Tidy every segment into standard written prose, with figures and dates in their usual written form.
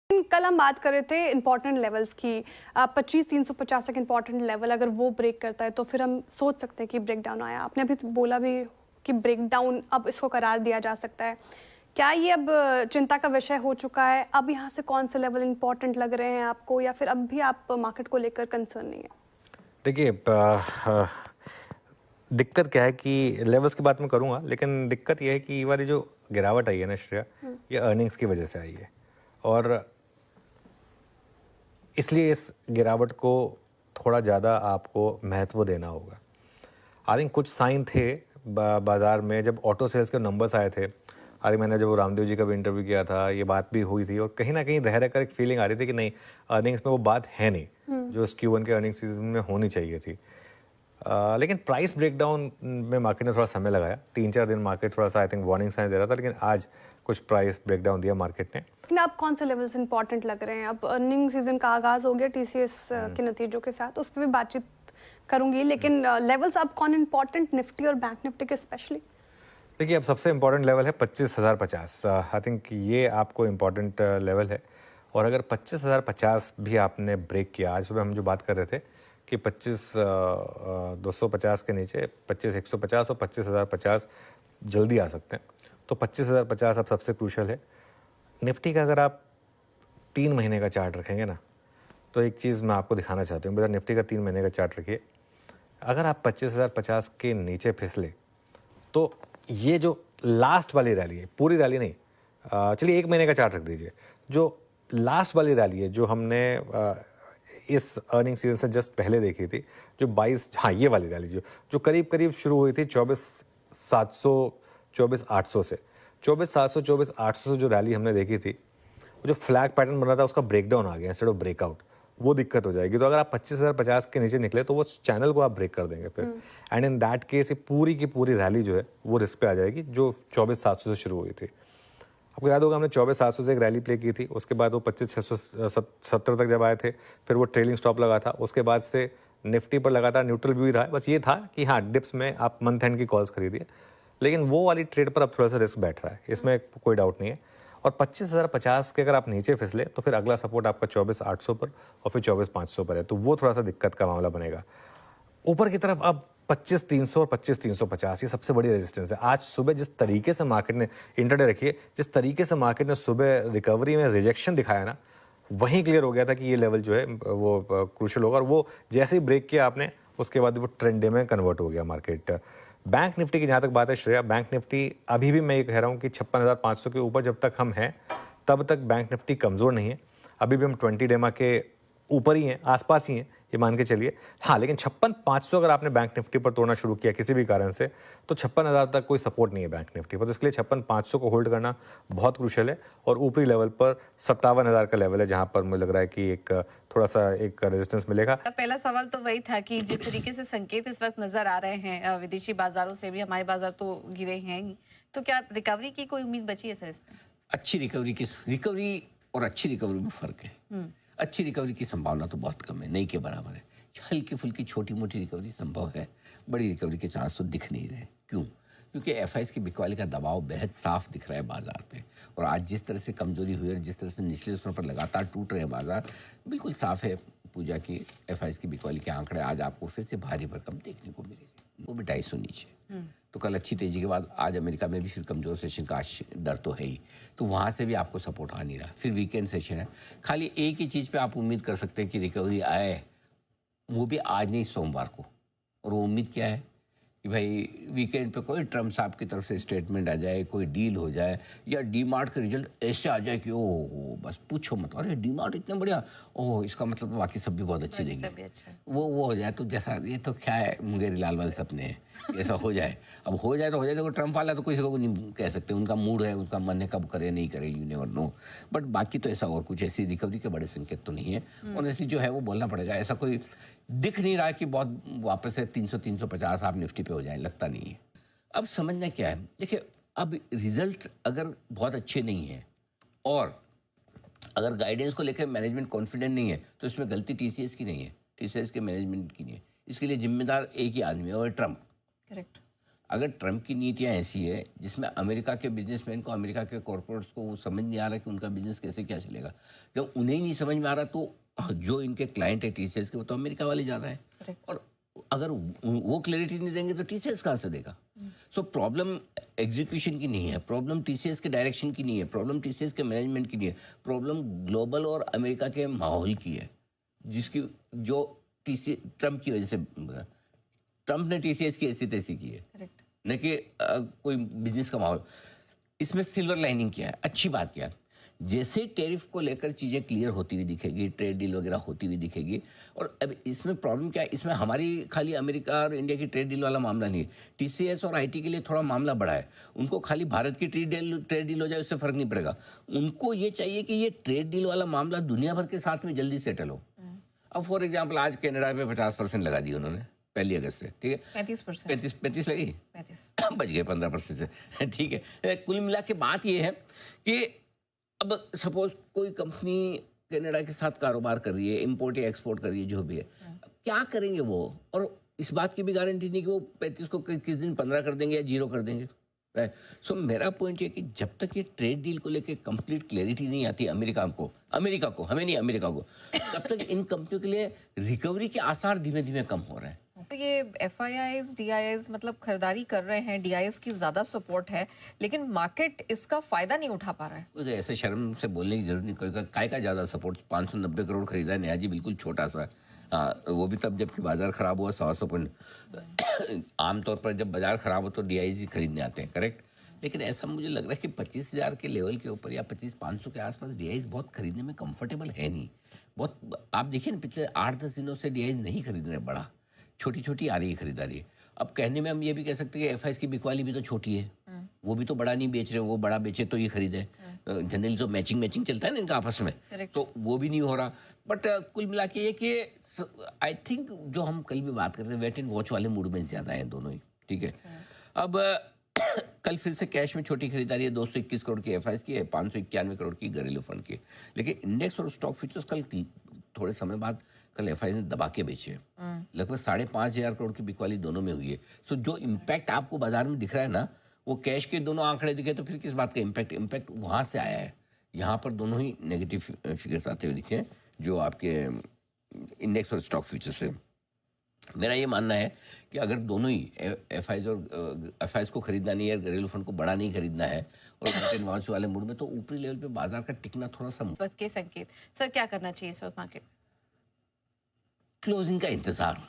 कल हम बात कर रहे थे इंपॉर्टेंट लेवल्स की। 25,350 तक इंपॉर्टेंट लेवल अगर वो ब्रेक करता है तो फिर हम सोच सकते हैं कि ब्रेक डाउन आया। आपने अभी बोला भी कि ब्रेक डाउन अब इसको करार दिया जा सकता है। क्या ये अब चिंता का विषय हो चुका है? अब यहाँ से कौन से लेवल इंपॉर्टेंट लग रहे हैं आपको, या फिर अब भी आप मार्केट को लेकर कंसर्न नहीं है? देखिए, दिक्कत क्या है कि लेवल्स की बात मैं करूंगा, लेकिन दिक्कत यह है कि ये वाली जो गिरावट आई है ना श्रेया, ये अर्निंग्स की वजह से आई है। और इसलिए इस गिरावट को थोड़ा ज़्यादा आपको महत्व देना होगा। आई थिंक कुछ साइन थे बाज़ार में जब ऑटो सेल्स के नंबर्स आए थे। हाल मैंने जब रामदेव जी का भी इंटरव्यू किया था, ये बात भी हुई थी, और कहीं ना कहीं रह रहकर एक फीलिंग आ रही थी कि नहीं, अर्निंग्स में वो बात है नहीं जो इस Q1 के अर्निंग सीजन में होनी चाहिए थी। लेकिन प्राइस ब्रेकडाउन में मार्केट ने थोड़ा समय लगाया। 3-4 दिन मार्केट थोड़ा सा आई थिंक वार्निंग साइन दे रहा था, लेकिन आज कुछ प्राइस ब्रेकडाउन दिया मार्केट ने। लेकिन आप कौन से लेवल्स इंपॉर्टेंट लग रहे हैं? अब अर्निंग सीजन का आगाज हो गया TCS के नतीजों के साथ, उस पर भी बातचीत करूंगी, लेकिन लेवल्स अब कौन इंपॉर्टेंट, निफ्टी और बैंक निफ्टी के स्पेशली? देखिए, अब सबसे इम्पॉर्टेंट लेवल है 25,050। आई थिंक ये आपको इम्पॉर्टेंट लेवल है। और अगर 25,050 भी आपने ब्रेक किया, आज सुबह हम जो बात कर रहे थे कि 25,250 के नीचे 25,150 और 25,050 जल्दी आ सकते हैं, तो 25,050 अब सबसे क्रूशल है। निफ्टी का अगर आप 3 महीने का चार्ट रखेंगे ना, तो एक चीज़ मैं आपको दिखाना चाहती हूँ। निफ्टी का 3 महीने का चार्ट रखिए। अगर आप 25,050 के नीचे फिसले तो ये जो लास्ट वाली रैली है, पूरी रैली नहीं, चलिए 1 महीने का चार्ट रख दीजिए, जो लास्ट वाली रैली है जो हमने इस अर्निंग सीजन से जस्ट पहले देखी थी, जो 22, हाँ ये वाली रैली जो करीब करीब शुरू हुई थी 24,700 24,800 से, 24,700 24,800 से जो रैली हमने देखी थी, वो जो फ्लैग पैटर्न बन रहा था उसका ब्रेकडाउन आ गया इंस्टेड ऑफ ब्रेकआउट। वो दिक्कत हो जाएगी। तो अगर आप 25,050 के नीचे निकले तो वो चैनल को आप ब्रेक कर देंगे फिर, एंड इन दैट केस ये पूरी की पूरी रैली जो है वो रिस्क पे आ जाएगी जो 24,700 से शुरू हुई थी। आपको याद होगा हमने 24,700 से एक रैली प्ले की थी, उसके बाद वो 25,670 तक जब आए थे, फिर वो ट्रेलिंग स्टॉप लगा था। उसके बाद से निफ्टी पर लगातार न्यूट्रल व्यू ही रहा है। बस ये था कि हाँ, डिप्स में आप मंथ एंड की कॉल्स खरीदिए, लेकिन वो वाली ट्रेड पर अब थोड़ा सा रिस्क बैठ रहा है, इसमें कोई डाउट नहीं है। और 25,050 के अगर आप नीचे फिसले तो फिर अगला सपोर्ट आपका 24,800 पर और फिर 24,500 पर है, तो वो थोड़ा सा दिक्कत का मामला बनेगा। ऊपर की तरफ अब 25,300 और 25,350 ये सबसे बड़ी रेजिस्टेंस है। आज सुबह जिस तरीके से मार्केट ने इंटरडे रखिए, जिस तरीके से मार्केट ने सुबह रिकवरी में रिजेक्शन दिखाया ना, वहीं क्लियर हो गया था कि ये लेवल जो है वो क्रूशियल होगा। और वो जैसे ही ब्रेक किया आपने, उसके बाद वो ट्रेंड डे में कन्वर्ट हो गया मार्केट। बैंक निफ्टी की जहाँ तक बात है श्रेया, बैंक निफ्टी अभी भी मैं ये कह रहा हूँ कि 56,500 के ऊपर जब तक हम हैं तब तक बैंक निफ्टी कमज़ोर नहीं है। अभी भी हम 20 डेमा के ऊपर ही हैं, आसपास ही हैं, ये मान के चलिए। हाँ, लेकिन 56,500 अगर आपने बैंक निफ्टी पर तोड़ना शुरू किया किसी भी कारण से, तो 56,000 तक कोई सपोर्ट नहीं है बैंक निफ्टी पर। तो इसके लिए 56,500 को होल्ड करना बहुत क्रूशियल है। और ऊपरी लेवल पर 57,000 का लेवल है, जहां पर मुझे लग रहा है कि एक थोड़ा सा एक रेजिस्टेंस मिलेगा। पहला सवाल तो वही था कि जिस तरीके से संकेत इस वक्त नजर आ रहे हैं विदेशी बाजारों से भी, हमारे बाजार तो गिरे हैं ही, तो क्या रिकवरी की कोई उम्मीद बची है सर इसमें? अच्छी रिकवरी और अच्छी रिकवरी में फर्क है। अच्छी रिकवरी की संभावना तो बहुत कम है, नहीं के बराबर है। हल्की फुल्की छोटी मोटी रिकवरी संभव है, बड़ी रिकवरी के चांस तो दिख नहीं रहे। क्यों? क्योंकि एफआईएस की बिकवाली का दबाव बेहद साफ दिख रहा है बाजार पे। और आज जिस तरह से कमजोरी हुई है, जिस तरह से निचले स्तरों पर लगातार टूट रहे हैं बाजार, बिल्कुल साफ है पूजा की एफआईएस की बिकवाली के आंकड़े आज आपको फिर से भारी भरकम देखने को मिलेंगे, वो भी 250 नीचे। तो कल अच्छी तेजी के बाद आज अमेरिका में भी फिर कमजोर सेशन का डर तो है ही, तो वहां से भी आपको सपोर्ट आ नहीं रहा। फिर वीकेंड सेशन है, खाली एक ही चीज पे आप उम्मीद कर सकते हैं कि रिकवरी आए, वो भी आज नहीं सोमवार को। और वो उम्मीद क्या है कि भाई वीकेंड पे कोई ट्रम्प साहब की तरफ से स्टेटमेंट आ जाए, कोई डील हो जाए, या डीमार्ट के रिजल्ट ऐसे आ जाए कि ओह बस पूछो मत, अरे डीमार्ट इतने बढ़िया, ओह इसका मतलब तो बाकी सब भी बहुत अच्छे देंगे। अच्छा। वो हो जाए तो जैसा, ये तो क्या है, मुंगेरी लाल वाले सपने हैं, ऐसा हो जाए। अब हो जाए तो हो जाए, देखो ट्रम्प वाला तो किसी को नहीं कह सकते, उनका मूड है, उसका मन है, कब करे नहीं करे, यू नेवर नो। बट बाकी तो ऐसा और कुछ ऐसी रिकवरी के बड़े संकेत तो नहीं है। और ऐसी जो है वो बोलना पड़ेगा, ऐसा कोई दिख नहीं रहा कि बहुत वापस से 300-350 आप निफ्टी पे हो जाए, लगता नहीं है। अब समझना क्या है, देखिए अब रिजल्ट अगर बहुत अच्छे नहीं है और अगर गाइडेंस को लेकर मैनेजमेंट कॉन्फिडेंट नहीं है, तो इसमें गलती टीसीएस की नहीं है, टीसीएस के मैनेजमेंट की नहीं है। इसके लिए जिम्मेदार एक ही आदमी है, और ट्रम्प। करेक्ट। अगर ट्रंप की नीतियां ऐसी है जिसमें अमेरिका के बिजनेसमैन को, अमेरिका के कॉर्पोरेट्स को वो समझ नहीं आ रहा कि उनका बिजनेस कैसे क्या चलेगा, जब उन्हें ही नहीं समझ में आ रहा तो जो इनके क्लाइंट है टीसीएस के, वो तो अमेरिका वाले ज़्यादा है, और अगर वो क्लैरिटी नहीं देंगे तो टीसीएस कहाँ से देगा? सो प्रॉब्लम एग्जीक्यूशन की नहीं है, प्रॉब्लम टीसीएस के डायरेक्शन की नहीं है, प्रॉब्लम टीसीएस के मैनेजमेंट की नहीं है, प्रॉब्लम ग्लोबल और अमेरिका के माहौल की है, जिसकी जो ट्रंप की वजह से, ट्रंप ने टीसीएस की ऐसी तैसी की है, न कि कोई बिजनेस का माहौल। इसमें सिल्वर लाइनिंग क्या है, अच्छी बात क्या है, जैसे टैरिफ को लेकर चीजें क्लियर होती हुई दिखेगी, ट्रेड डील वगैरह होती हुई दिखेगी, और अब इसमें प्रॉब्लम क्या है, इसमें हमारी खाली अमेरिका और इंडिया की ट्रेड डील वाला मामला नहीं है, टीसीएस और आईटी के लिए थोड़ा मामला बड़ा है। उनको खाली भारत की ट्रेड डील हो जाए उससे फर्क नहीं पड़ेगा, उनको ये चाहिए कि ये ट्रेड डील वाला मामला दुनिया भर के साथ में जल्दी सेटल हो। अब फॉर एग्जाम्पल आज कनाडा पे 50% लगा दी उन्होंने 1 अगस्त से, ठीक है, 35 लगी, 35 बच गए 15% से, ठीक है। कुल मिला के बात ये है कि अब सपोज कोई कंपनी कनाडा के साथ कारोबार कर रही है, इंपोर्ट या एक्सपोर्ट कर रही है, जो भी है, अब क्या करेंगे वो, और इस बात की भी गारंटी नहीं कि वो 35 को किस दिन 15 कर देंगे या 0 कर देंगे। सो मेरा पॉइंट ये कि जब तक ये ट्रेड डील को लेके कंप्लीट क्लैरिटी नहीं आती अमेरिका को, हमें नहीं, अमेरिका को, तब तक इन कंपनियों के लिए रिकवरी के आसार धीमे धीमे कम हो रहे हैं। तो ये FIIs, DIs मतलब खरीदारी कर रहे हैं, DIs की ज्यादा सपोर्ट है, लेकिन मार्केट इसका फायदा नहीं उठा पा रहा है। तो ऐसे शर्म से बोलने की जरूरत नहीं, काय का ज्यादा सपोर्ट, 590 करोड़ खरीदा है नया जी, बिल्कुल छोटा सा, वो भी तब जबकि बाजार खराब हुआ 100 पॉइंट। आमतौर पर जब बाजार खराब हो तो DIs ही खरीदने आते हैं, करेक्ट, लेकिन ऐसा मुझे लग रहा है कि 25,000 के लेवल के ऊपर या 25,500 के आसपास DIs बहुत खरीदने में कंफर्टेबल है नहीं। बहुत आप देखिए ना, पिछले 8-10 दिनों से DIs नहीं खरीद रहे, बड़ा छोटी छोटी आ रही है खरीदारी। अब कहने में हम ये भी कह सकते हैं कि FIs की बिकवाली भी तो छोटी है, वो भी तो बड़ा नहीं बेच रहे, वो बड़ा बेचे तो ये खरीदे। जनरली तो मैचिंग चलता है ना इनका आपस में, तो वो भी नहीं हो रहा। बट कुल मिला के ये कि आई थिंक जो हम कल भी बात कर रहे हैं, वेट एंड वॉच वाले मूड में ज्यादा है दोनों ही, ठीक है। अब कल फिर से कैश में छोटी खरीदारी है, 221 करोड़ की FIs की है, 591 करोड़ की घरेलू फंड की, लेकिन इंडेक्स और स्टॉक फ्यूचर्स कल थोड़े समय बाद कल FIs ने दबा के बेचे, लगभग 5,500 करोड़ की बिकवाली दोनों में हुई है। सो जो इम्पैक्ट आपको बाजार में दिख रहा है ना, वो कैश के दोनों आंकड़े दिखे तो फिर किस बात का इम्पैक्ट वहां से आया है। यहाँ पर दोनों ही नेगेटिव फिगर्स आते हुए दिखे, जो आपके इंडेक्स और स्टॉक फ्यूचर्स से। मेरा ये मानना है कि अगर दोनों ही FIs को खरीदना नहीं है, घरेलू फंड को बड़ा नहीं खरीदना है, और वेट एंड वॉच वाले मूड में, तो ऊपरी लेवल पे बाजार का टिकना थोड़ा सा के संकेत। सर क्या करना चाहिए इस वक्त मार्केट? क्लोजिंग का इंतजार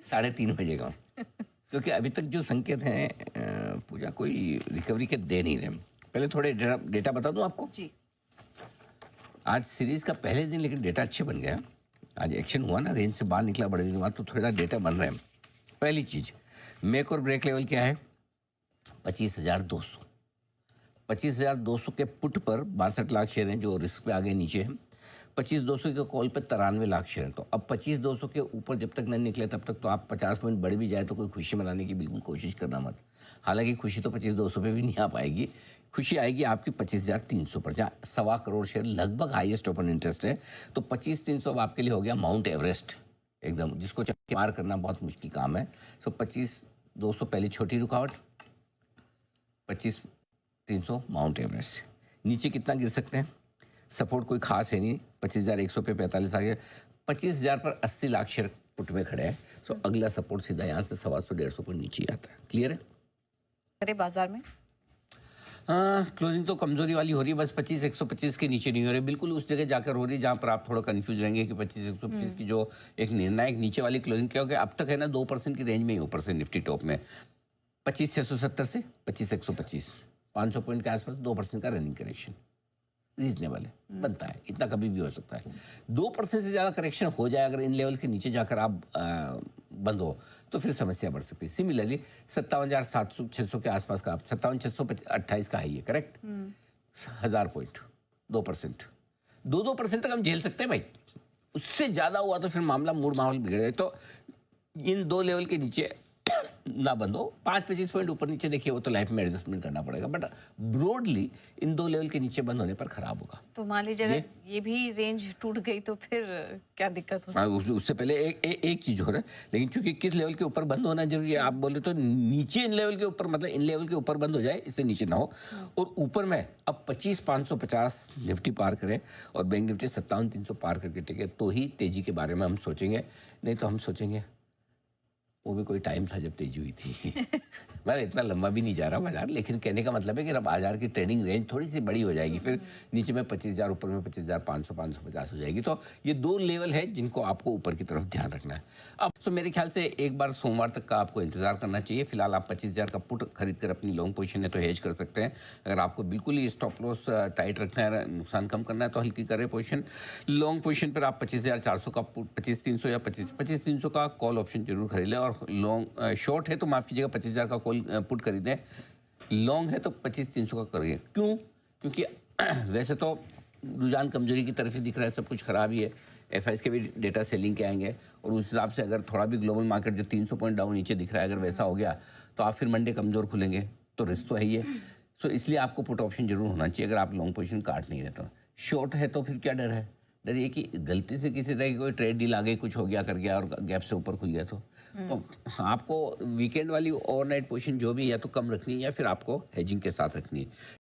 3:30 बजे का, क्योंकि अभी तक जो संकेत हैं पूजा कोई रिकवरी के दे नहीं रहे। पहले थोड़े डेटा बता दूं आपको जी। आज सीरीज का पहले दिन, लेकिन डेटा अच्छे बन गया। आज एक्शन हुआ ना, रेंज से बाहर निकला बड़े दिन बाद, तो थोड़ा डेटा बन रहे हैं। पहली चीज, मेक और ब्रेक लेवल क्या है? 25,200। 25,200 के पुट पर 62 लाख शेयर हैं जो रिस्क पे आगे नीचे हैं। 25,200 के कॉल पे 93 लाख शेयर। तो अब 25,200 के ऊपर जब तक नहीं निकले तब तक तो आप 50 पॉइंट बढ़ भी जाए तो कोई खुशी मनाने की बिल्कुल कोशिश करना मत। हालांकि खुशी तो 25,200 पे भी नहीं आ पाएगी, खुशी आएगी आपकी 25,300 पर, जहाँ 1.25 करोड़ शेयर लगभग हाईएस्ट ओपन इंटरेस्ट है। तो 25,300 अब आपके लिए हो गया माउंट एवरेस्ट एकदम, जिसको चक्के मार करना बहुत मुश्किल काम है। सो 25,200 पहली छोटी रुकावट, 25,300 माउंट एवरेस्ट। नीचे कितना गिर सकते हैं? सपोर्ट कोई खास है नहीं, 25,100 पे 45 आ गया। 25,000 पर 80 लाख शेयर पुट में खड़े हैं। सो अगला सपोर्ट सीधा यहाँ से 125-150 पर नीचे आता है। क्लियर है? अरे बाजार में क्लोजिंग तो कमजोरी वाली हो रही है, बस 25,125 के नीचे नहीं हो रही, बिल्कुल उस जगह जाकर हो रही है जहां पर आप थोड़ा कंफ्यूज रहेंगे कि 25,125 की जो एक निर्णायक नीचे वाली क्लोजिंग क्या होगी। अब तक है ना 2% की रेंज में ही ऊपर से निफ्टी टॉप में 25,670 से 25,125, 500 पॉइंट के आसपास 2% का रनिंग करेक्शन रीजनेबल है, बनता है, इतना कभी भी हो सकता है। 2% से ज्यादा करेक्शन हो जाए अगर इन लेवल के नीचे जाकर आप बंद हो तो फिर समस्या बढ़ सकती है। सिमिलरली 57,700-600 के आसपास का, 57,628 का है ये, करेक्ट, 1000 पॉइंट, 2%, 2% तक हम झेल सकते हैं भाई। उससे ज्यादा हुआ तो फिर मामला मूड माहौल बिगड़ जाए। तो इन दो लेवल के नीचे ना बंद हो, 5-25 पॉइंट ऊपर नीचे देखिए वो तो लाइफ में एडजस्टमेंट करना पड़ेगा, बट ब्रॉडली इन 2 लेवल के नीचे बंद होने पर खराब होगा। तो मान लीजिए अगर ये भी रेंज टूट गई तो फिर क्या दिक्कत हो सकती है? उससे पहले एक चीज हो रहा है, लेकिन चूंकि किस लेवल के ऊपर बंद होना जरूरी है, आप बोले तो नीचे इन लेवल के ऊपर, मतलब इन लेवल के ऊपर बंद हो जाए, इससे नीचे ना हो, और ऊपर में अब 25,550 निफ्टी पार करे और बैंक निफ्टी 57,300 पार करके टिके, तो ही तेजी के बारे में हम सोचेंगे, नहीं तो हम सोचेंगे वो भी कोई टाइम था जब तेजी हुई थी। मैं इतना लंबा भी नहीं जा रहा बाजार, लेकिन कहने का मतलब है कि अब बाजार की ट्रेडिंग रेंज थोड़ी सी बड़ी हो जाएगी, फिर नीचे में 25,000, ऊपर में 25,500, 550 हो जाएगी। तो ये 2 लेवल है जिनको आपको ऊपर की तरफ ध्यान रखना है। अब तो मेरे ख्याल से एक बार सोमवार तक का आपको इंतजार करना चाहिए। फिलहाल आप 25,000 का पुट खरीद कर अपनी लॉन्ग पोजीशन है तो हेज कर सकते हैं। अगर आपको बिल्कुल ही स्टॉप लॉस टाइट रखना है, नुकसान कम करना है, तो हल्की करें पोजीशन। लॉन्ग पोजीशन पर आप 25,400 का पुट, 25,300 या 25,300 का कॉल ऑप्शन जरूर खरीद लें, और लॉन्ग शॉर्ट है तो माफ कीजिएगा 25,000 का कॉल पुट खरीदें, लॉन्ग है तो 25,300 का करिए। क्यों? क्योंकि वैसे तो रुझान कमजोरी की तरफ ही दिख रहा है, सब कुछ खराब ही है। एफआईएस के भी डेटा सेलिंग के आएंगे, और उस हिसाब से अगर थोड़ा भी ग्लोबल मार्केट जो 300 पॉइंट डाउन नीचे दिख रहा है, अगर वैसा हो गया तो आप फिर मंडे कमजोर खुलेंगे, तो रिस्क तो है ही है। सो इसलिए आपको पुट ऑप्शन जरूर होना चाहिए अगर आप लॉन्ग पोजीशन काट नहीं रहे तो। शॉर्ट है तो फिर क्या डर है? डर ये कि गलती से किसी तरह की कोई ट्रेड डील आ गई, कुछ हो गया, कर गया और गैप से ऊपर खुल गया, तो आपको वीकेंड वाली ओवरनाइट पोजीशन जो भी या तो कम रखनी है या फिर आपको हेजिंग के साथ रखनी है।